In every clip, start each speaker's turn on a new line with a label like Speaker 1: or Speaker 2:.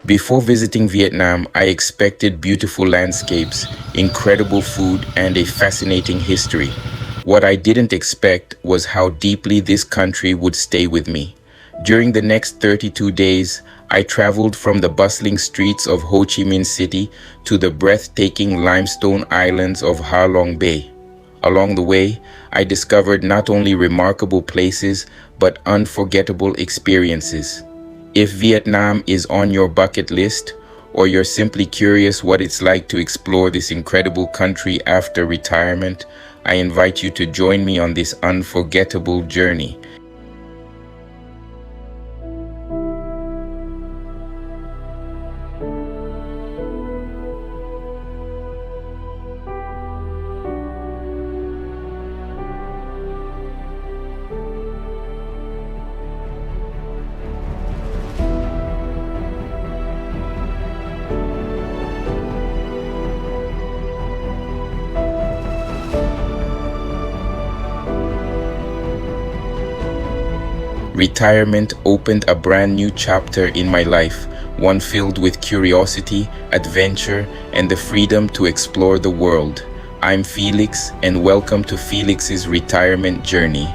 Speaker 1: Before visiting Vietnam, I expected beautiful landscapes, incredible food, and a fascinating history. What I didn't expect was how deeply this country would stay with me. During the next 32 days, I traveled from the bustling streets of Ho Chi Minh City to the breathtaking limestone islands of Ha Long Bay. Along the way, I discovered not only remarkable places, but unforgettable experiences. If Vietnam is on your bucket list, or you're simply curious what it's like to explore this incredible country after retirement, I invite you to join me on this unforgettable journey. Retirement opened a brand new chapter in my life, one filled with curiosity, adventure, and the freedom to explore the world. I'm Felix, and welcome to Felix's retirement journey.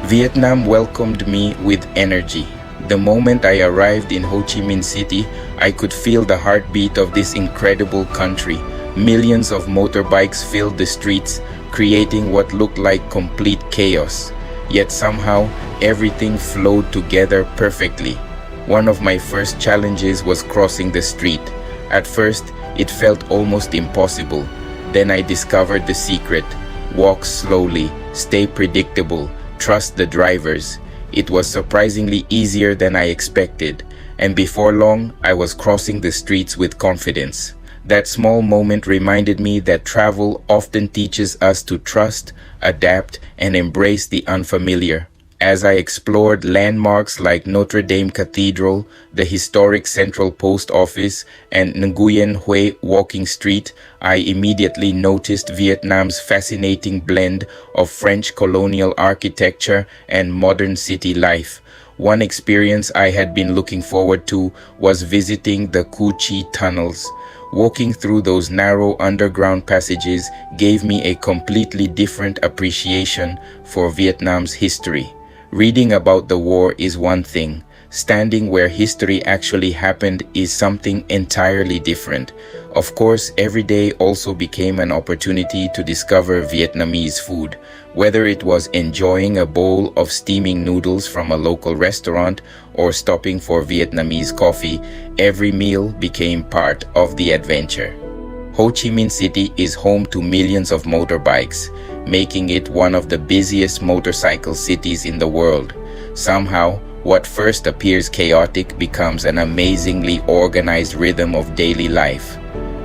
Speaker 1: Vietnam welcomed me with energy. The moment I arrived in Ho Chi Minh City, I could feel the heartbeat of this incredible country. Millions of motorbikes filled the streets, creating what looked like complete chaos. Yet somehow, everything flowed together perfectly. One of my first challenges was crossing the street. At first, it felt almost impossible. Then I discovered the secret. Walk slowly, stay predictable, trust the drivers. It was surprisingly easier than I expected, and before long, I was crossing the streets with confidence. That small moment reminded me that travel often teaches us to trust, adapt, and embrace the unfamiliar. As I explored landmarks like Notre Dame Cathedral, the historic Central Post Office, and Nguyen Hue Walking Street, I immediately noticed Vietnam's fascinating blend of French colonial architecture and modern city life. One experience I had been looking forward to was visiting the Cu Chi tunnels. Walking through those narrow underground passages gave me a completely different appreciation for Vietnam's history. Reading about the war is one thing. Standing where history actually happened is something entirely different. Of course, every day also became an opportunity to discover Vietnamese food. Whether it was enjoying a bowl of steaming noodles from a local restaurant or stopping for Vietnamese coffee, every meal became part of the adventure. Ho Chi Minh City is home to millions of motorbikes, making it one of the busiest motorcycle cities in the world. Somehow, what first appears chaotic becomes an amazingly organized rhythm of daily life.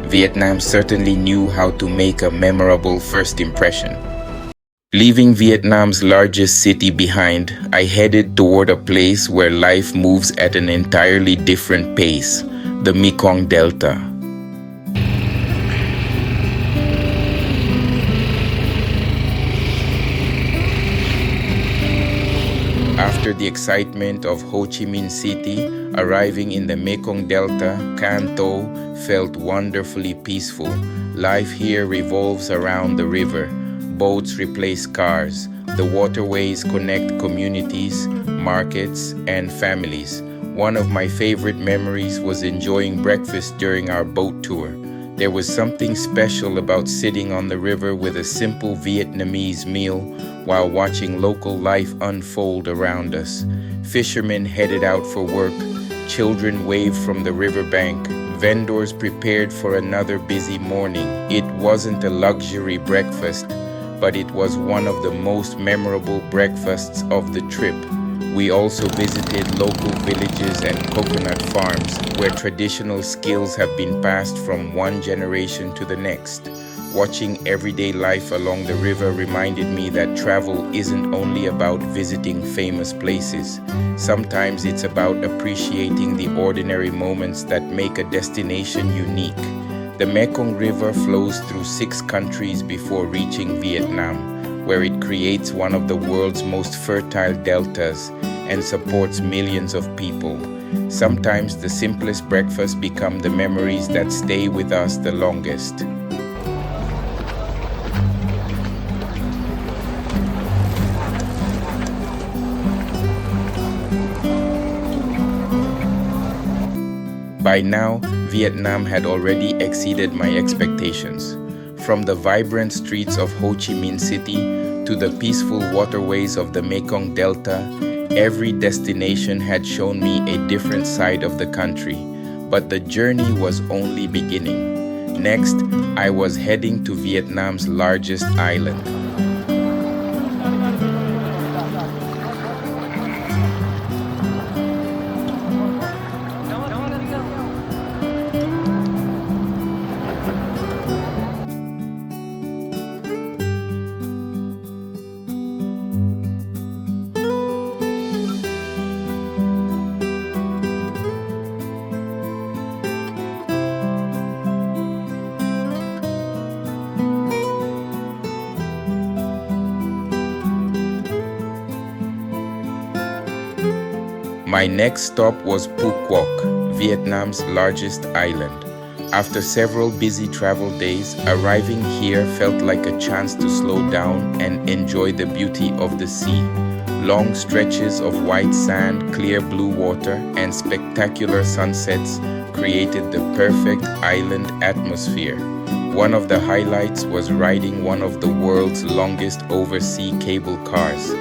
Speaker 1: Vietnam certainly knew how to make a memorable first impression. Leaving Vietnam's largest city behind, I headed toward a place where life moves at an entirely different pace, the Mekong Delta. After the excitement of Ho Chi Minh City, arriving in the Mekong Delta, Can Tho felt wonderfully peaceful. Life here revolves around the river. Boats replace cars. The waterways connect communities, markets, and families. One of my favorite memories was enjoying breakfast during our boat tour. There was something special about sitting on the river with a simple Vietnamese meal while watching local life unfold around us. Fishermen headed out for work, children waved from the riverbank, vendors prepared for another busy morning. It wasn't a luxury breakfast, but it was one of the most memorable breakfasts of the trip. We also visited local villages and coconut farms where traditional skills have been passed from one generation to the next. Watching everyday life along the river reminded me that travel isn't only about visiting famous places. Sometimes it's about appreciating the ordinary moments that make a destination unique. The Mekong River flows through 6 countries before reaching Vietnam, where it creates one of the world's most fertile deltas. and supports millions of people. Sometimes the simplest breakfasts become the memories that stay with us the longest. By now, Vietnam had already exceeded my expectations. From the vibrant streets of Ho Chi Minh City to the peaceful waterways of the Mekong Delta, every destination had shown me a different side of the country. But the journey was only beginning. Next, I was heading to Vietnam's largest island. My next stop was Phu Quoc, Vietnam's largest island. After several busy travel days, arriving here felt like a chance to slow down and enjoy the beauty of the sea. Long stretches of white sand, clear blue water, and spectacular sunsets created the perfect island atmosphere. One of the highlights was riding one of the world's longest oversea cable cars.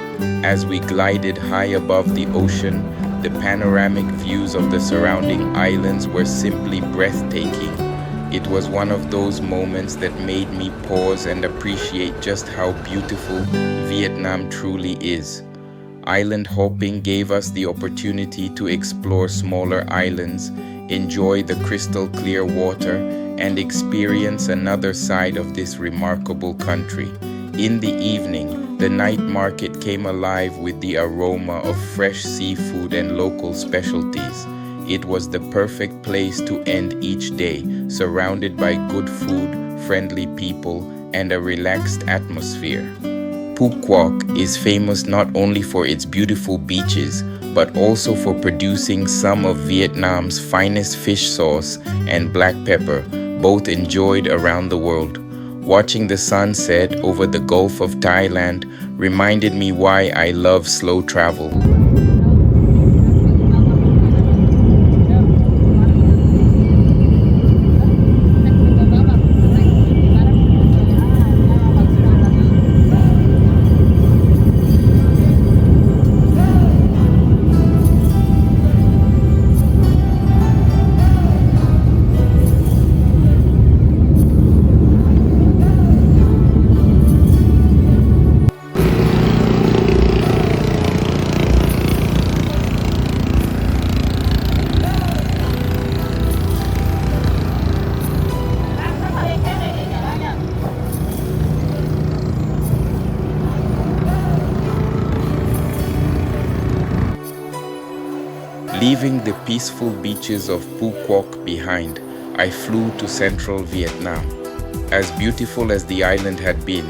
Speaker 1: As we glided high above the ocean, the panoramic views of the surrounding islands were simply breathtaking. It was one of those moments that made me pause and appreciate just how beautiful Vietnam truly is. Island hopping gave us the opportunity to explore smaller islands, enjoy the crystal clear water, and experience another side of this remarkable country. In the evening, the night market came alive with the aroma of fresh seafood and local specialties. It was the perfect place to end each day, surrounded by good food, friendly people, and a relaxed atmosphere. Phu Quoc is famous not only for its beautiful beaches, but also for producing some of Vietnam's finest fish sauce and black pepper, both enjoyed around the world. Watching the sunset over the Gulf of Thailand reminded me why I love slow travel. Leaving the peaceful beaches of Phu Quoc behind, I flew to central Vietnam. As beautiful as the island had been,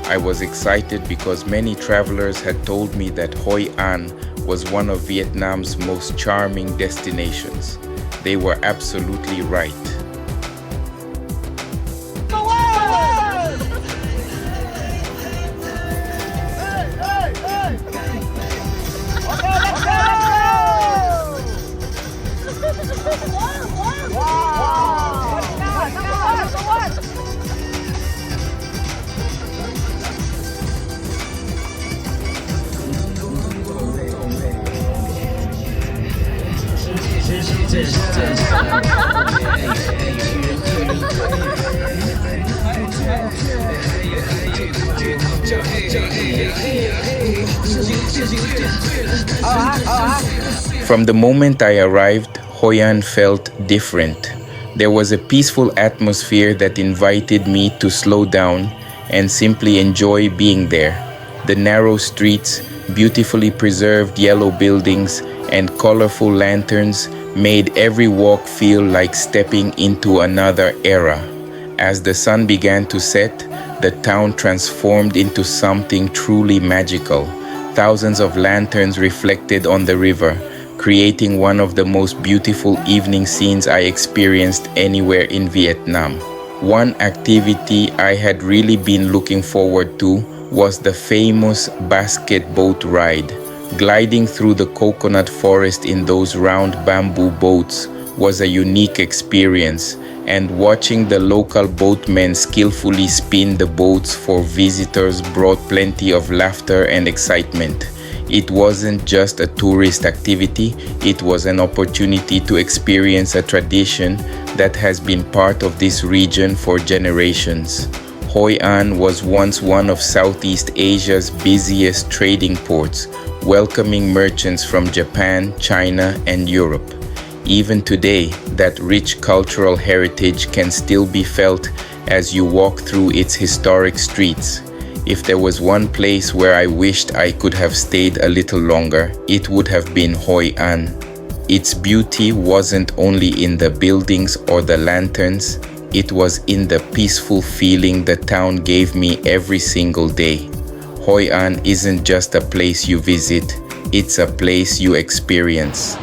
Speaker 1: I was excited because many travelers had told me that Hoi An was one of Vietnam's most charming destinations. They were absolutely right. From the moment I arrived, Hoi An felt different. There was a peaceful atmosphere that invited me to slow down and simply enjoy being there. The narrow streets, beautifully preserved yellow buildings, and colorful lanterns made every walk feel like stepping into another era. As the sun began to set, the town transformed into something truly magical. Thousands of lanterns reflected on the river, creating one of the most beautiful evening scenes I experienced anywhere in Vietnam. One activity I had really been looking forward to was the famous basket boat ride. Gliding through the coconut forest in those round bamboo boats was a unique experience, and watching the local boatmen skillfully spin the boats for visitors brought plenty of laughter and excitement. It wasn't just a tourist activity, it was an opportunity to experience a tradition that has been part of this region for generations. Hoi An was once one of Southeast Asia's busiest trading ports, welcoming merchants from Japan, China, and Europe. Even today, that rich cultural heritage can still be felt as you walk through its historic streets. If there was one place where I wished I could have stayed a little longer, it would have been Hoi An. Its beauty wasn't only in the buildings or the lanterns, it was in the peaceful feeling the town gave me every single day. Hoi An isn't just a place you visit, it's a place you experience.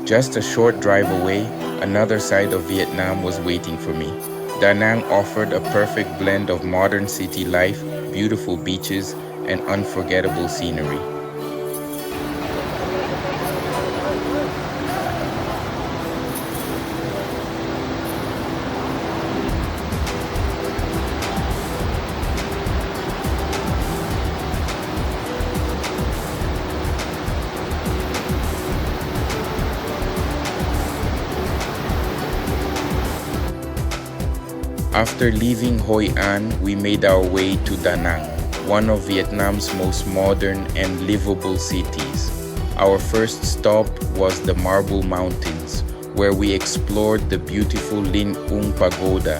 Speaker 1: Just a short drive away, another side of Vietnam was waiting for me. Da Nang offered a perfect blend of modern city life, beautiful beaches, and unforgettable scenery. After leaving Hoi An, we made our way to Da Nang, one of Vietnam's most modern and livable cities. Our first stop was the Marble Mountains, where we explored the beautiful Linh Ung Pagoda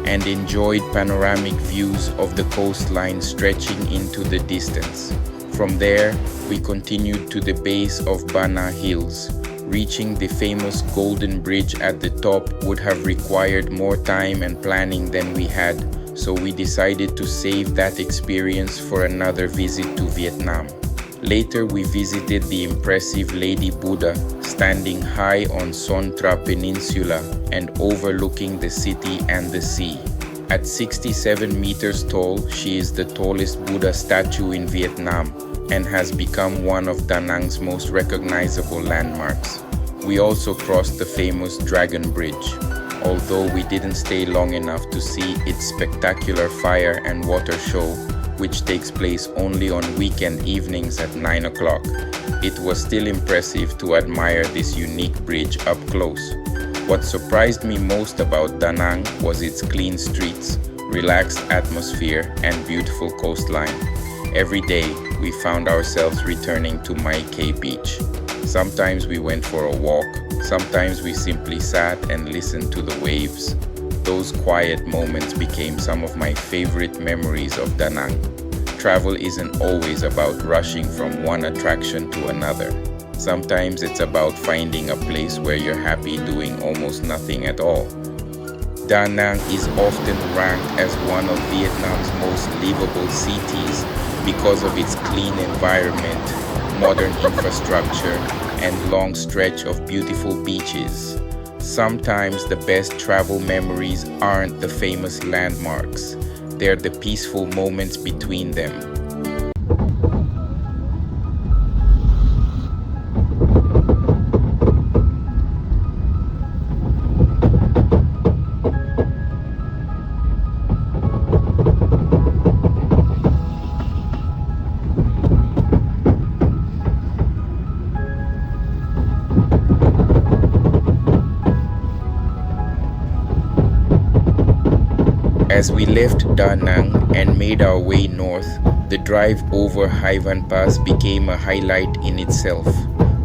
Speaker 1: and enjoyed panoramic views of the coastline stretching into the distance. From there, we continued to the base of Ba Na Hills. Reaching the famous Golden Bridge at the top would have required more time and planning than we had, so we decided to save that experience for another visit to Vietnam. Later, we visited the impressive Lady Buddha, standing high on Son Tra Peninsula and overlooking the city and the sea. At 67 meters tall, she is the tallest Buddha statue in Vietnam and has become one of Da Nang's most recognizable landmarks. We also crossed the famous Dragon Bridge, although we didn't stay long enough to see its spectacular fire and water show, which takes place only on weekend evenings at 9 o'clock. It was still impressive to admire this unique bridge up close. What surprised me most about Da Nang was its clean streets, relaxed atmosphere, and beautiful coastline. Every day, we found ourselves returning to Mai Kay Beach. Sometimes we went for a walk, sometimes we simply sat and listened to the waves. Those quiet moments became some of my favorite memories of Da Nang. Travel isn't always about rushing from one attraction to another. Sometimes it's about finding a place where you're happy doing almost nothing at all. Da Nang is often ranked as one of Vietnam's most livable cities because of its clean environment, modern infrastructure, and long stretch of beautiful beaches. Sometimes the best travel memories aren't the famous landmarks, they're the peaceful moments between them. As we left Da Nang and made our way north, The drive over Hai Van Pass became a highlight in itself.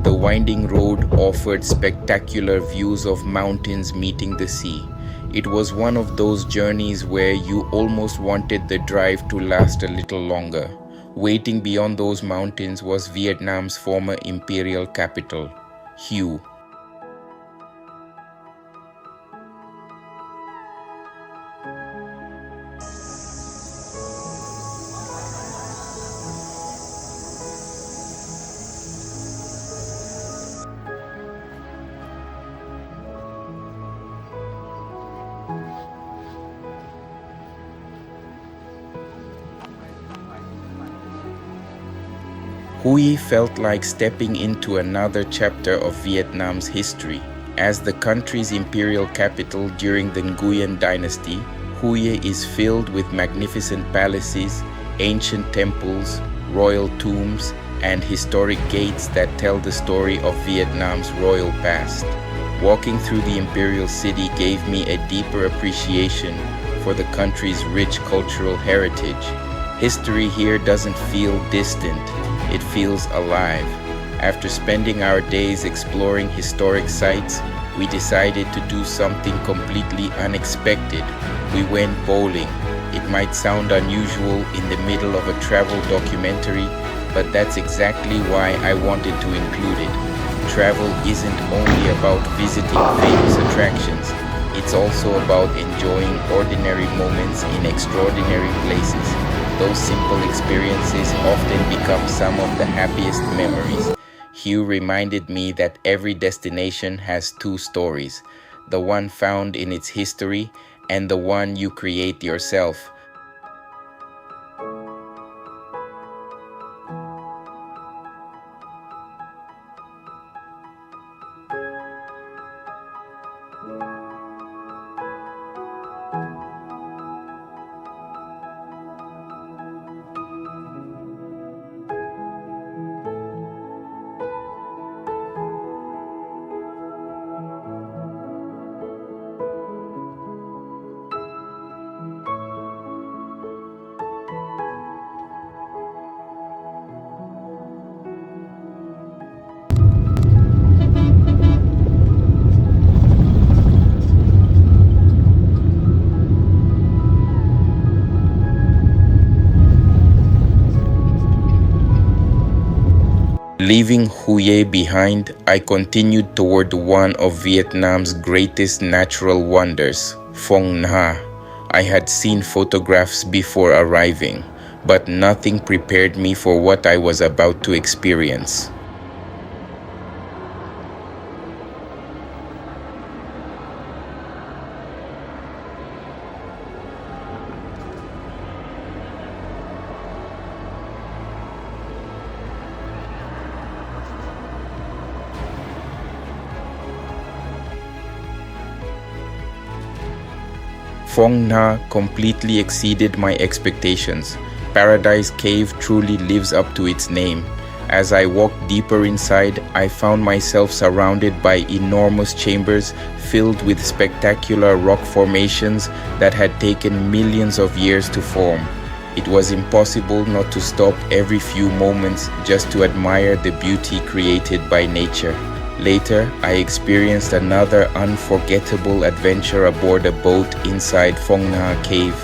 Speaker 1: The winding road offered spectacular views of mountains meeting the sea. It was one of those journeys where you almost wanted the drive to last a little longer. Waiting beyond those mountains was Vietnam's former imperial capital, Hue. Hue felt like stepping into another chapter of Vietnam's history. As the country's imperial capital during the Nguyen dynasty, Hue is filled with magnificent palaces, ancient temples, royal tombs, and historic gates that tell the story of Vietnam's royal past. Walking through the imperial city gave me a deeper appreciation for the country's rich cultural heritage. History here doesn't feel distant. It feels alive. After spending our days exploring historic sites, we decided to do something completely unexpected. We went bowling. It might sound unusual in the middle of a travel documentary, but that's exactly why I wanted to include it. Travel isn't only about visiting famous attractions, it's also about enjoying ordinary moments in extraordinary places. Those simple experiences often become some of the happiest memories. Hugh reminded me that every destination has two stories, the one found in its history and the one you create yourself. Leaving Hue behind, I continued toward one of Vietnam's greatest natural wonders, Phong Nha. I had seen photographs before arriving, but nothing prepared me for what I was about to experience. Phong Nha completely exceeded my expectations. Paradise Cave truly lives up to its name. As I walked deeper inside, I found myself surrounded by enormous chambers filled with spectacular rock formations that had taken millions of years to form. It was impossible not to stop every few moments just to admire the beauty created by nature. Later, I experienced another unforgettable adventure aboard a boat inside Phong Nha Cave.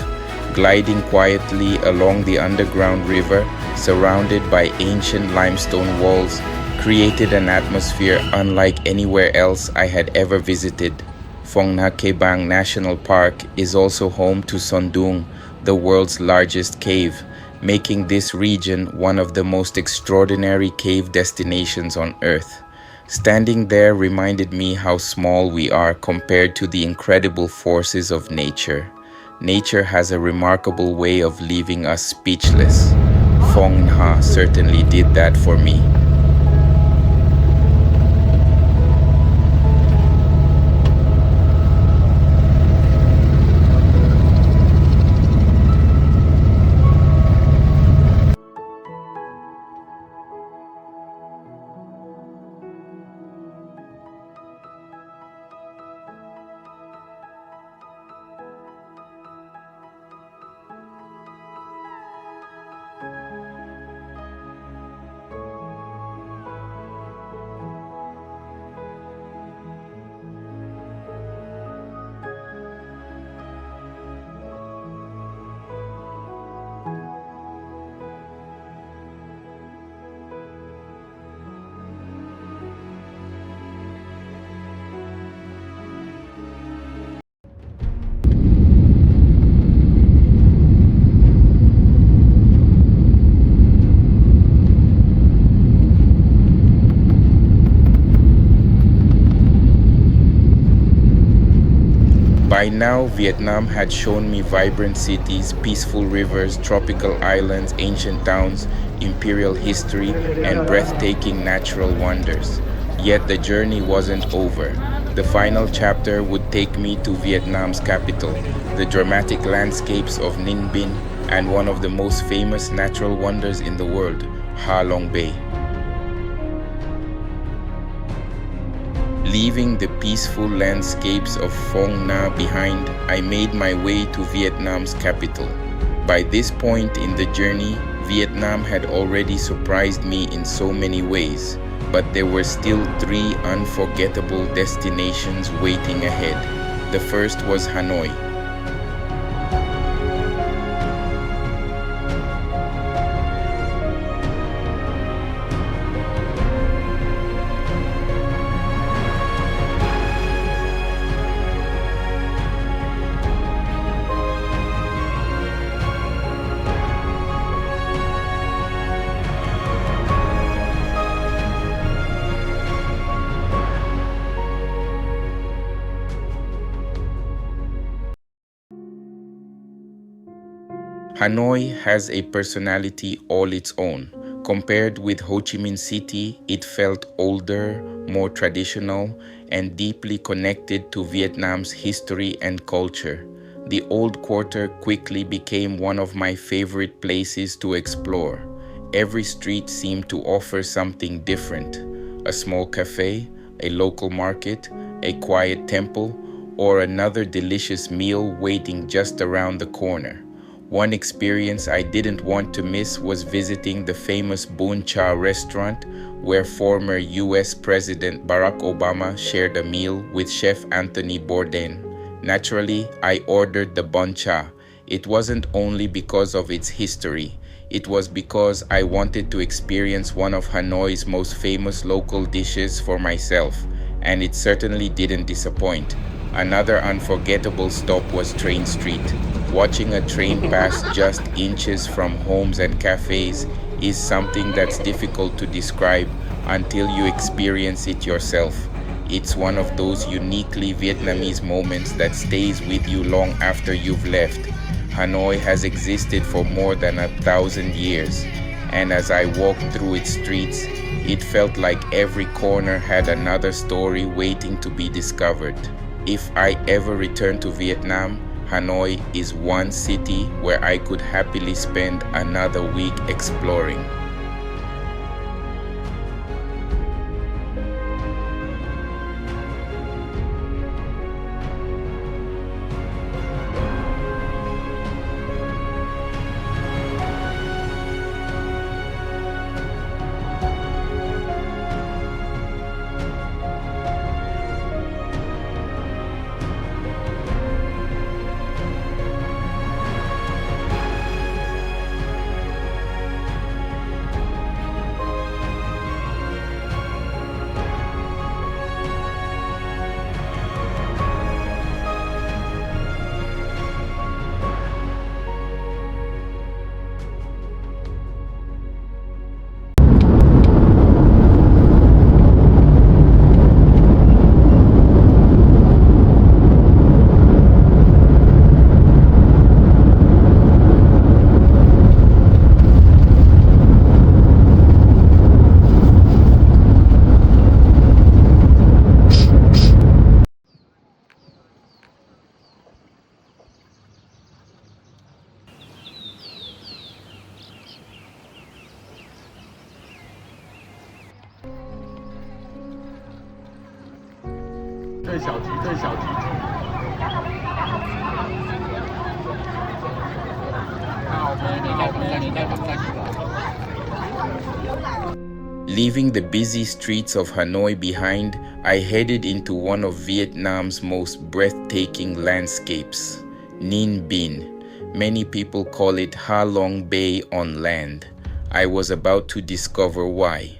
Speaker 1: Gliding quietly along the underground river, surrounded by ancient limestone walls, created an atmosphere unlike anywhere else I had ever visited. Phong Nha Ke Bang National Park is also home to Son Doong, the world's largest cave, making this region one of the most extraordinary cave destinations on Earth. Standing there reminded me how small we are compared to the incredible forces of nature. Nature has a remarkable way of leaving us speechless. Phong Nha certainly did that for me. By now, Vietnam had shown me vibrant cities, peaceful rivers, tropical islands, ancient towns, imperial history, and breathtaking natural wonders. Yet the journey wasn't over. The final chapter would take me to Vietnam's capital, the dramatic landscapes of Ninh Binh, and one of the most famous natural wonders in the world, Ha Long Bay. Leaving the peaceful landscapes of Phong Nha behind, I made my way to Vietnam's capital. By this point in the journey, Vietnam had already surprised me in so many ways, but there were still three unforgettable destinations waiting ahead. The first was Hanoi. Hanoi has a personality all its own. Compared with Ho Chi Minh City, it felt older, more traditional, and deeply connected to Vietnam's history and culture. The old quarter quickly became one of my favorite places to explore. Every street seemed to offer something different: a small cafe, a local market, a quiet temple, or another delicious meal waiting just around the corner. One experience I didn't want to miss was visiting the famous Bun Cha restaurant, where former US President Barack Obama shared a meal with Chef Anthony Bourdain. Naturally, I ordered the bun cha. It wasn't only because of its history. It was because I wanted to experience one of Hanoi's most famous local dishes for myself, and it certainly didn't disappoint. Another unforgettable stop was Train Street. Watching a train pass just inches from homes and cafes is something that's difficult to describe until you experience it yourself. It's one of those uniquely Vietnamese moments that stays with you long after you've left. Hanoi has existed for more than 1,000 years, and as I walked through its streets, it felt like every corner had another story waiting to be discovered. If I ever return to Vietnam, Hanoi is one city where I could happily spend another week exploring. Leaving the busy streets of Hanoi behind, I headed into one of Vietnam's most breathtaking landscapes, Ninh Binh. Many people call it Ha Long Bay on land. I was about to discover why.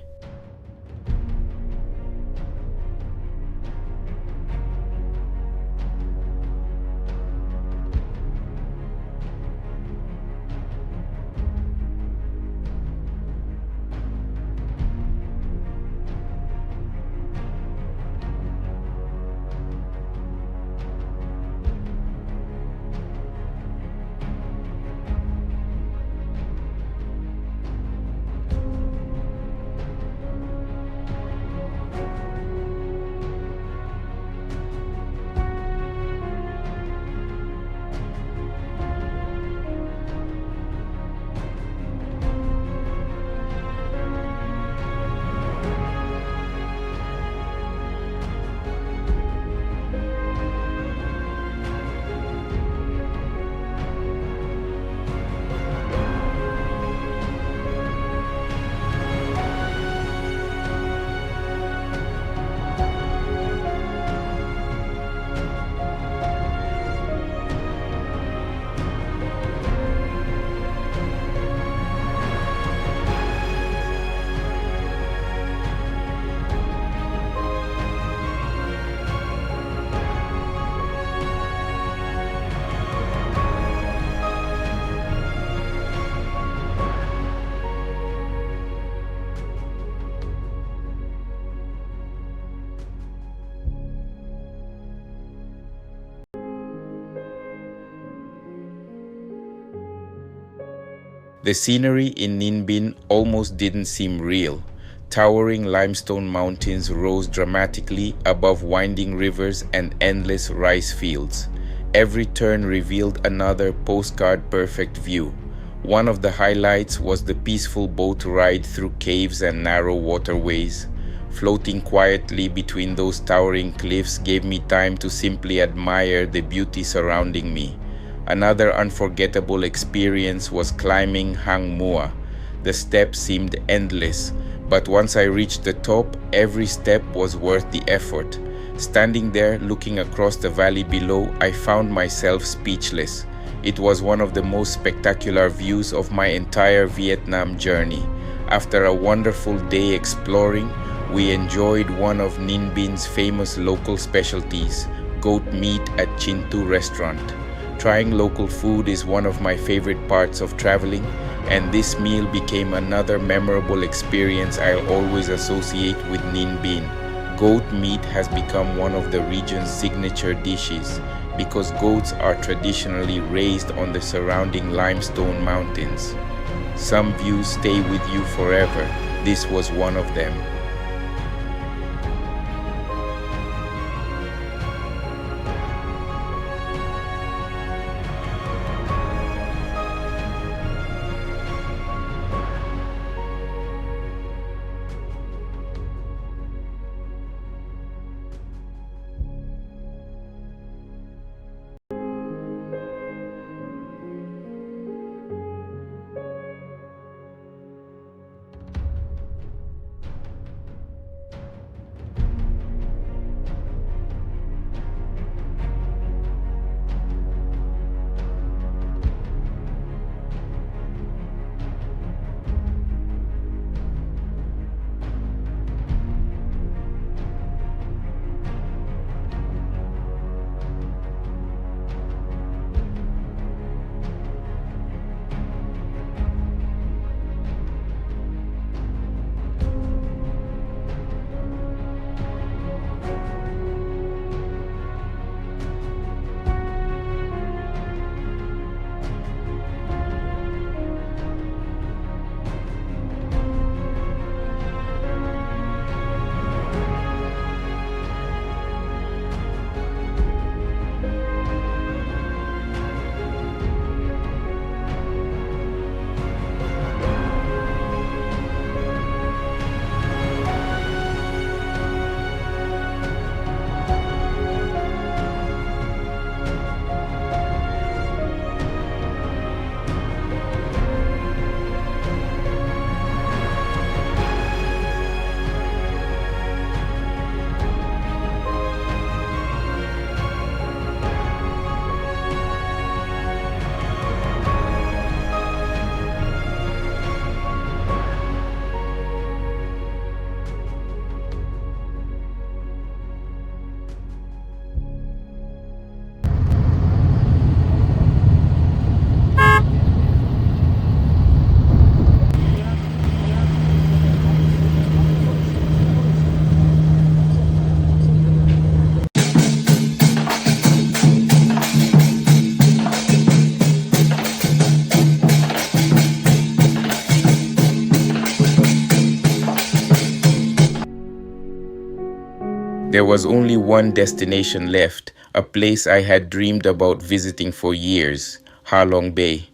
Speaker 1: The scenery in Ninh Binh almost didn't seem real. Towering limestone mountains rose dramatically above winding rivers and endless rice fields. Every turn revealed another postcard-perfect view. One of the highlights was the peaceful boat ride through caves and narrow waterways. Floating quietly between those towering cliffs gave me time to simply admire the beauty surrounding me. Another unforgettable experience was climbing Hang Mua. The steps seemed endless, but once I reached the top, every step was worth the effort. Standing there looking across the valley below, I found myself speechless. It was one of the most spectacular views of my entire Vietnam journey. After a wonderful day exploring, we enjoyed one of Ninh Binh's famous local specialties, goat meat at Chin Tu restaurant. Trying local food is one of my favorite parts of traveling, and this meal became another memorable experience I'll always associate with Ninh Binh. Goat meat has become one of the region's signature dishes because goats are traditionally raised on the surrounding limestone mountains. Some views stay with you forever. This was one of them. There was only one destination left, a place I had dreamed about visiting for years, Ha Long Bay.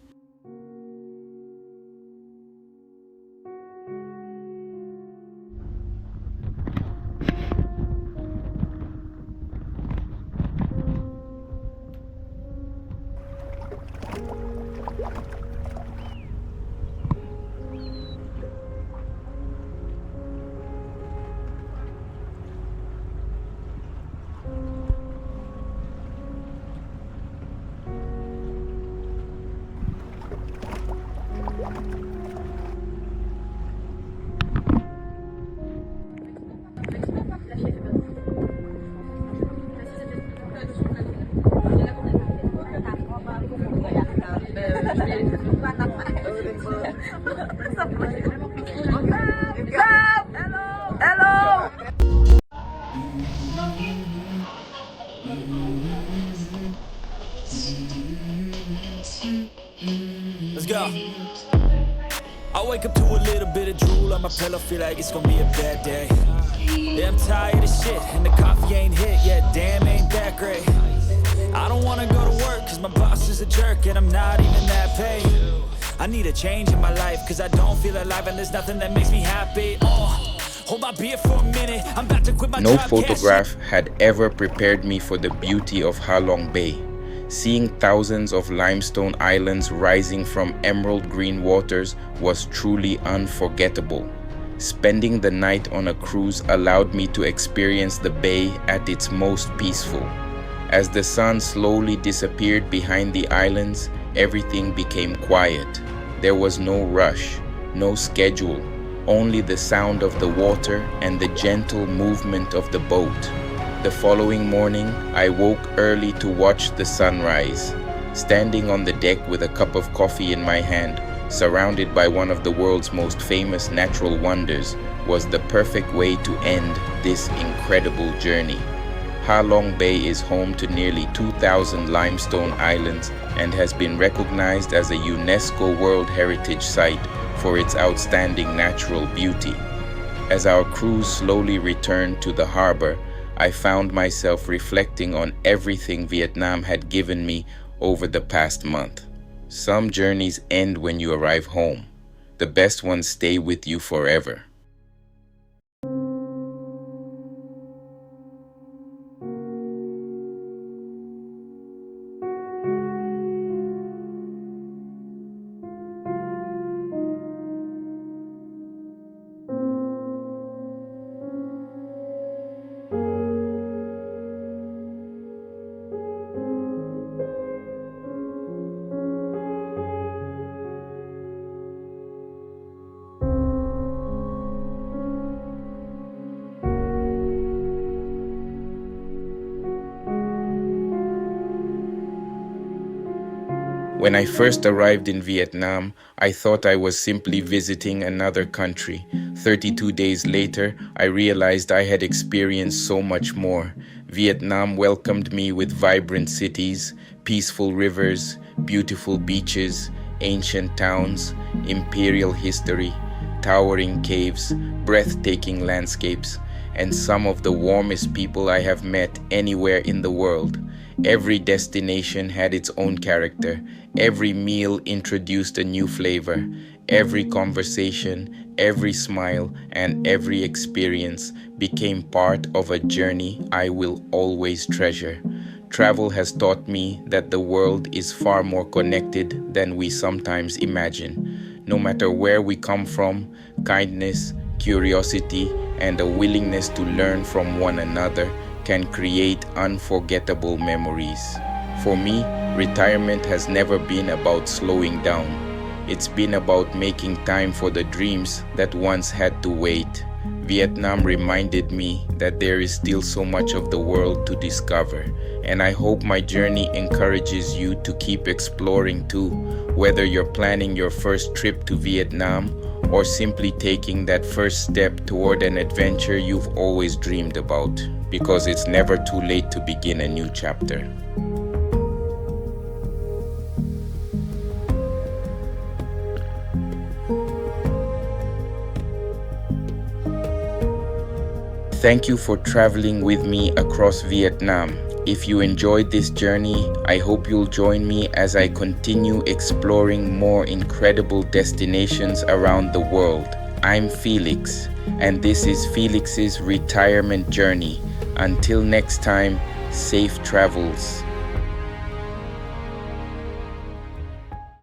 Speaker 2: Let's go. I wake up to a little bit of drool on my pillow, feel like it's gonna be a bad day. Yeah, I'm tired of shit, and the coffee ain't hit yet, damn, ain't that great. I don't wanna go to work, cause my boss is a jerk, and I'm not even that paid. I need a change in my life, cause I don't feel alive, and there's nothing that makes me happy. Hold my beer for a minute, I'm about to quit my
Speaker 1: No
Speaker 2: job,
Speaker 1: photograph had ever prepared me for the beauty of Ha Long Bay. Seeing thousands of limestone islands rising from emerald green waters was truly unforgettable. Spending the night on a cruise allowed me to experience the bay at its most peaceful. As the sun slowly disappeared behind the islands, everything became quiet. There was no rush, no schedule, only the sound of the water and the gentle movement of the boat. The following morning, I woke early to watch the sunrise. Standing on the deck with a cup of coffee in my hand, surrounded by one of the world's most famous natural wonders, was the perfect way to end this incredible journey. Ha Long Bay is home to nearly 2,000 limestone islands and has been recognized as a UNESCO World Heritage Site for its outstanding natural beauty. As our cruise slowly returned to the harbor, I found myself reflecting on everything Vietnam had given me over the past month. Some journeys end when you arrive home. The best ones stay with you forever. When I first arrived in Vietnam, I thought I was simply visiting another country. 32 days later, I realized I had experienced so much more. Vietnam welcomed me with vibrant cities, peaceful rivers, beautiful beaches, ancient towns, imperial history, towering caves, breathtaking landscapes, and some of the warmest people I have met anywhere in the world. Every destination had its own character. Every meal introduced a new flavor. Every conversation, every smile, and every experience became part of a journey I will always treasure. Travel has taught me that the world is far more connected than we sometimes imagine. No matter where we come from, kindness, curiosity, and a willingness to learn from one another can create unforgettable memories. For me, retirement has never been about slowing down. It's been about making time for the dreams that once had to wait. Vietnam reminded me that there is still so much of the world to discover, and I hope my journey encourages you to keep exploring too, whether you're planning your first trip to Vietnam or simply taking that first step toward an adventure you've always dreamed about, because it's never too late to begin a new chapter. Thank you for traveling with me across Vietnam. If you enjoyed this journey, I hope you'll join me as I continue exploring more incredible destinations around the world. I'm Felix, and this is Felix's retirement journey. Until next time, safe travels.